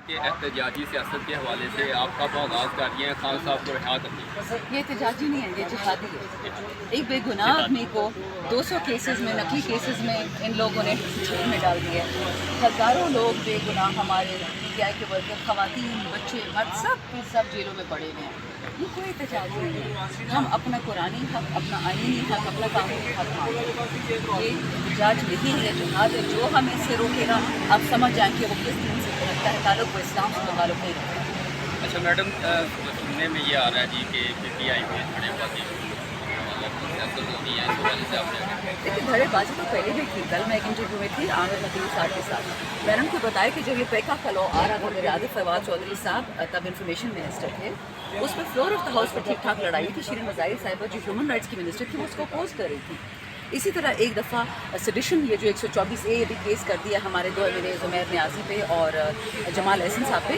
کہ احتجاجی سیاست کے حوالے سے آپ کب آغاز کر رہی ہیں خان صاحب کو رہا کرنے کا؟ یہ احتجاجی نہیں ہے، یہ جہادی ہے۔ ایک بے گناہ آدمی کو 200 کیسز میں، نقلی کیسز میں ان لوگوں نے جیل میں ڈال دیا ہے۔ ہزاروں لوگ بے گناہ ہمارے پی آئی کے ورکر، خواتین، بچے، مرد سب جیلوں میں پڑے ہوئے ہیں۔ یہ کوئی احتجاج نہیں ہے۔ ہم اپنا قرآنی حق، اپنا آئینی حق، اپنا قانونی حق مانگتے ہیں۔ یہ احتجاج نہیں ہے، جہاد ہے۔ جو ہمیں اس سے روکے گا آپ سمجھ جائیں کہ وہ کس دین سے رکھتا ہے تعلق، وہ اسلام سے تعلق نہیں رکھتا ہے۔ اچھا میڈم، سننے میں یہ آ رہا ہے جی کہ پی ٹی آئی میں کھڑے بازی سیاست ہوتی ہے، اس حوالے سے آپ نے لیکن دھڑے بازی تو پہلے بھی تھی۔ کل میں ایک انٹرویو میں تھی عامر حکیم صاحب کے ساتھ، میں نے ان کو بتایا کہ جب یہ پیکا کا لاء آ رہا تھا، میرے عاطف فواد چودھری صاحب تب انفارمیشن منسٹر تھے، اس پہ فلور آف دا ہاؤس پہ ٹھیک ٹھاک لڑائی تھی۔ شیرین مظاہر صاحبہ جو ہیومن رائٹس کی منسٹر تھی وہ اس کو اپوز کر رہی تھی۔ اسی طرح ایک دفعہ سیڈیشن، یہ جو 124A ابھی کیس کر دیا ہمارے دو ایم زمیر نیازی پہ اور جمال احسن صاحب پہ،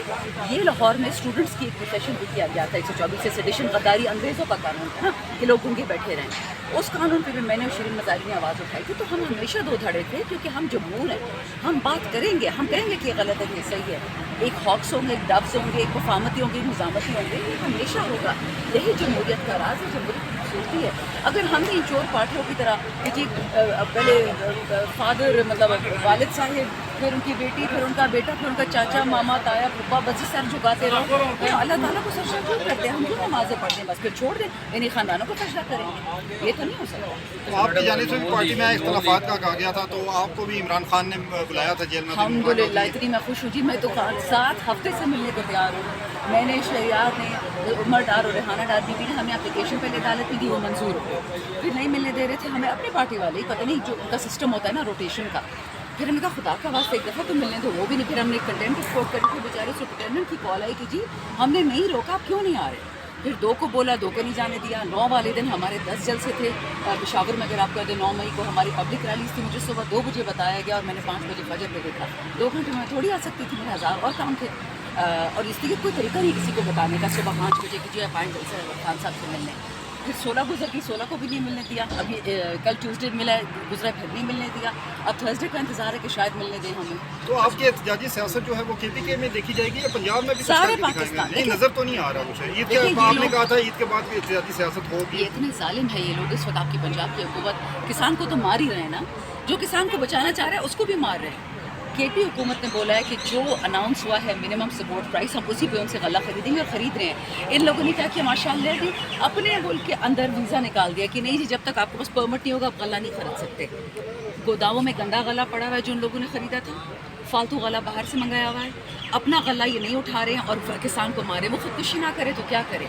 یہ لاہور میں اسٹوڈنٹس کی ایک پروفیشن بھی کیا گیا تھا 124 سے سیڈیشن، غداری، انگریزوں کا قانون تھا نا کہ لوگ گنگے بیٹھے رہیں۔ اس قانون پہ بھی میں نے شیرین مظاہر نے آواز اٹھائی تھی۔ تو ہم ہمیشہ دو دھڑے تھے، کیونکہ ہم جمہور ہیں، ہم بات کریں گے، ہم کہیں گے کہ یہ غلط ہے، یہ صحیح ہے۔ ایک ہاکس ہوں گے، ایک ڈبس ہوں گے، ایک وفامتی ہوں گے، ایک نظامتی ہوں گے، یہ ہمیشہ ہوگا۔ یہی جمہوریت کا راز ہے، جمہوریت کی خوبصورتی ہے۔ اگر ہم بھی چور پارٹیوں کی طرح کہ جی پہلے فادر مطلب والد صاحب، پھر ان کی بیٹی، پھر ان کا بیٹا، پھر ان کا چاچا، ماما، تایا، پھپھا، بس سر جھکاتے رہو، اللہ تعالیٰ کو سجدہ کیوں کرتے ہیں؟ ہم کیوں نمازیں پڑھتے ہیں؟ بس پھر چھوڑ دیں، انہیں خاندانوں کو سجدہ کریں گے؟ یہ تو نہیں ہو سکتا۔ تو آپ کی جانب سے بھی پارٹی میں اختلافات کا کہا گیا تھا، تو آپ کو بھی عمران خان نے بلایا تھا جیل میں؟ الحمدللہ اتنی میں خوش ہوں جی، میں تو 7 ہفتے سے ملنے کو تیار ہوں۔ میں نے شہریار نے، عمر ڈار اور ریحانہ ڈار بی بی نے ہمیں اپلیکیشن پہلے عدالت میں دی، وہ منظور ہو، پھر نہیں ملنے دے رہے تھے ہمیں اپنی پارٹی والے، پتہ نہیں جو ان کا سسٹم ہوتا ہے نا روٹیشن کا۔ پھر ہم نے کہا خدا کا واسطہ ایک دفعہ تو ملنے دو، وہ بھی نہیں۔ پھر ہم نے کنٹینٹ اسپورٹ کری تھی، بیچارے سپرنٹینڈنٹ کی کال آئی کہ جی ہم نے نہیں روکا، آپ کیوں نہیں آ رہے؟ پھر 2 کو بولا، 2 کو نہیں جانے دیا۔ 9 والے دن ہمارے 10 جلسے تھے پشاور میں، اگر آپ کہتے ہیں 9 مئی کو ہماری پبلک ریلیز تھی، مجھے صبح 2 بجے بتایا گیا اور میں نے 5 بجے فجر میں دیکھا۔ 2 گھنٹے میں تھوڑی آ سکتی تھی، میرے 1000 اور کام تھے، اور اس لیے کوئی طریقہ نہیں کسی کو بتانے کا صبح 5 بجے کہ جو آپ آئیں جلسہ خان صاحب سے ملنے۔ پھر 16 گزر گئی، 16 کو بھی نہیں ملنے دیا، ابھی کل ٹیوزڈے ملا ہے، گزرا پھر نہیں ملنے دیا، اب تھرسڈے کا انتظار ہے کہ شاید ملنے دیں ہمیں۔ تو آپ کی احتجاجی سیاست جو ہے وہ KPK میں دیکھی جائے گی یا پنجاب میں بھی؟ سارے پاکستان نہیں، نظر تو نہیں آ رہا کچھ۔ عید کے آپ نے کہا تھا عید کے بعد بھی احتجاجی سیاست ہوگی۔ یہ اتنے ظالم ہے یہ لوگ اس وقت، آپ کی پنجاب کی حکومت کسان کو تو مار ہی رہے ہیں نا، جو کسان کو بچانا چاہ رہا ہے اس کو بھی مار رہے ہیں۔ KP حکومت نے بولا ہے کہ جو اناؤنس ہوا ہے منیمم سپورٹ پرائس، ہم اسی پہ ان سے غلہ خریدیں گے اور خرید رہے ہیں۔ ان لوگوں نے کیا کیا ماشاء اللہ بھی اپنے ملک کے اندر ویزا نکال دیا کہ نہیں جی جب تک آپ کے پاس پرمٹ نہیں ہوگا آپ غلہ نہیں خرید سکتے۔ گوداموں میں گندا غلہ پڑا ہوا ہے جو ان لوگوں نے خریدا تھا، فالتو غلہ باہر سے منگایا ہوا ہے، اپنا غلہ یہ نہیں اٹھا رہے ہیں اور کسان کو مارے۔ وہ خودکشی نہ کرے تو کیا کرے؟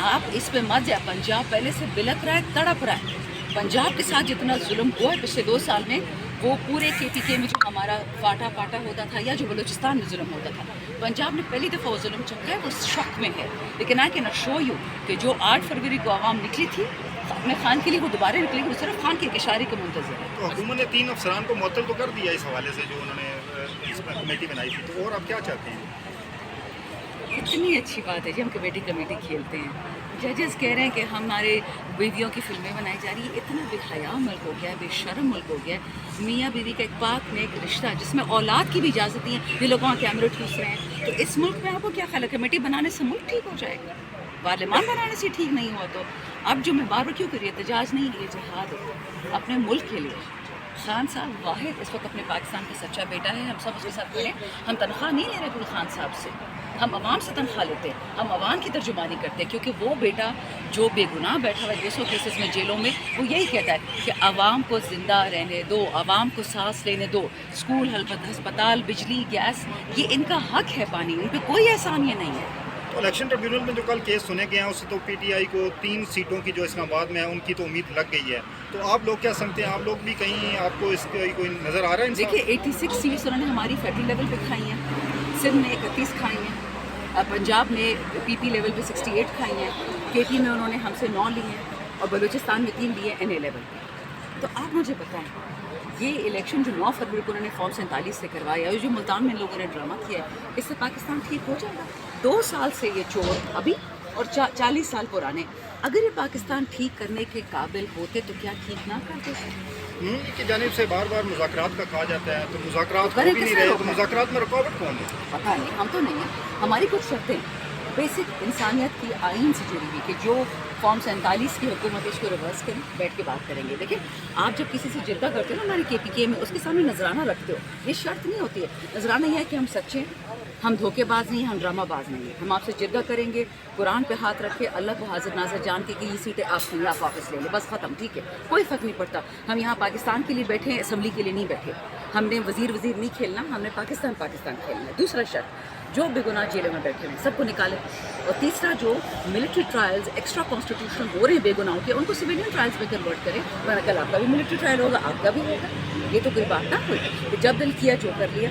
آپ اس پہ مت جائے، پنجاب پہلے سے بلک رہا ہے، تڑپ رہا ہے۔ پنجاب کے ساتھ جتنا ظلم ہوا ہے پچھلے 2 سال میں، وہ پورے KPK میں جو ہمارا پاٹا پاٹا ہوتا تھا یا جو بلوچستان میں ظلم ہوتا تھا، پنجاب نے پہلی دفعہ وہ ظلم چکا ہے، وہ شک میں ہے۔ لیکن آئی کین شو یو کہ جو 8 فروری کو عوام نکلی تھی اپنے خان کے لیے، وہ دوبارہ نکلی، وہ صرف خان کے اشارے کے منتظر ہے۔ تو حکومت نے 3 افسران کو معطل تو کر دیا اس حوالے سے جو انہوں نے اس میں کمیٹی بنائی تھی، تو اور آپ کیا چاہتے ہیں؟ اتنی اچھی بات ہے جی، ہم کمیٹی کھیلتے ہیں۔ ججز کہہ رہے ہیں کہ ہمارے بیویوں کی فلمیں بنائی جا رہی ہیں۔ اتنا بے حیا ملک ہو گیا ہے، بے شرم ملک ہو گیا ہے۔ میاں بیوی کا ایک پاک نیک رشتہ جس میں اولاد کی بھی اجازت نہیں ہے، یہ لوگ وہاں کیمرے ٹھوس رہے ہیں۔ تو اس ملک میں آپ کو کیا خیال ہے کمیٹی بنانے سے ملک ٹھیک ہو جائے گا؟ پارلیمان بنانے سے ٹھیک نہیں ہوا تو اب جو میں بار بار کیوں کری احتجاج نہیں، یہ جہاد ہے اپنے ملک کے لیے۔ خان صاحب واحد اس وقت اپنے پاکستان کا سچا بیٹا ہے، ہم سب اس کے ساتھ کھڑے ہیں۔ ہم تنخواہ نہیں لے رہے کوئی خان صاحب سے، ہم عوام سے تنخواہ لیتے ہیں، ہم عوام کی ترجمانی کرتے ہیں، کیونکہ وہ بیٹا جو بے گناہ بیٹھا ہوا ہے 200 کیسز میں جیلوں میں، وہ یہی کہتا ہے کہ عوام کو زندہ رہنے دو، عوام کو سانس لینے دو، اسکول، ہسپتال، بجلی، گیس، یہ ان کا حق ہے، پانی ان پہ کوئی احسان یہ نہیں ہے۔ تو الیکشن ٹریبیونل میں جو کل کیس سنے گئے ہیں اس سے تو PTI کو 3 سیٹوں کی جو اسلام آباد میں ہے ان کی تو امید لگ گئی ہے، تو آپ لوگ کیا سمجھتے ہیں؟ آپ لوگ بھی کہیں آپ کو اس کا کوئی نظر آ رہا ہے؟ دیکھیے 86 سیٹس انہوں نے ہماری فیڈرل لیول پہ کھائی ہیں، سندھ میں 31 کھائی ہیں، پنجاب میں PP لیول پہ 68 کھائی ہیں، KP میں انہوں نے ہم سے 9 لی ہیں اور بلوچستان میں 3 لیے NA لیول پہ۔ تو آپ مجھے بتائیں یہ الیکشن جو 9 فروری کو انہوں نے فارم 47 سے کروایا اور جو ملتان میں ان لوگوں نے ڈرامہ کیا ہے، اس سے پاکستان ٹھیک ہو جائے گا؟ 2 سال سے یہ چور ابھی اور 40 سال پرانے. اگر یہ پاکستان ٹھیک کرنے کے قابل ہوتے تو کیا ٹھیک نہ کرتے؟ کی جانب سے بار بار مذاکرات کا کہا جاتا ہے، تو مذاکرات ہو کریں بھی کس نہیں سے رہے، روکیں؟ تو مذاکرات میں رکاوٹ کون ہے؟ پتہ نہیں، ہم تو نہیں ہیں. ہماری کچھ شرطیں بیسک انسانیت کی آئین سے جڑی ہوئی کہ جو فارم 47 کی حکومت ہے اس کو ریورس کریں، بیٹھ کے بات کریں گے. دیکھیں آپ جب کسی سے جرگہ کرتے ہو نا ہماری KPK میں، اس کے سامنے نذرانہ رکھتے ہو، یہ شرط نہیں ہوتی ہے. نذرانہ یہ ہے کہ ہم سچے ہیں، ہم دھوکے باز نہیں ہیں، ہم ڈرامہ باز نہیں ہیں. ہم آپ سے جرگہ کریں گے، قرآن پہ ہاتھ رکھے، اللہ کو حاضر ناظر جان کے کہ یہ سیٹیں آپ کی، آپ واپس لیں گے، بس ختم. ٹھیک ہے، کوئی فرق نہیں پڑتا. ہم یہاں پاکستان کے لیے بیٹھے ہیں، اسمبلی کے لیے نہیں بیٹھے. ہم نے وزیر نہیں کھیلنا، ہم نے پاکستان کھیلنا ہے. دوسرا شرط، جو بے گناہ جیلوں میں بیٹھے ہیں سب کو نکالیں. اور تیسرا، جو ملٹری ٹرائلز ایکسٹرا کانسٹیٹیوشنل ہو رہے ہیں بے گناہوں کے، ان کو سویلین ٹرائلز میں کنورٹ کریں. ورنہ کل آپ کا بھی ملٹری ٹرائل ہوگا، آپ کا بھی ہوگا. یہ تو کوئی بات نہ ہوئی کہ جب دل کیا جو کر لیا.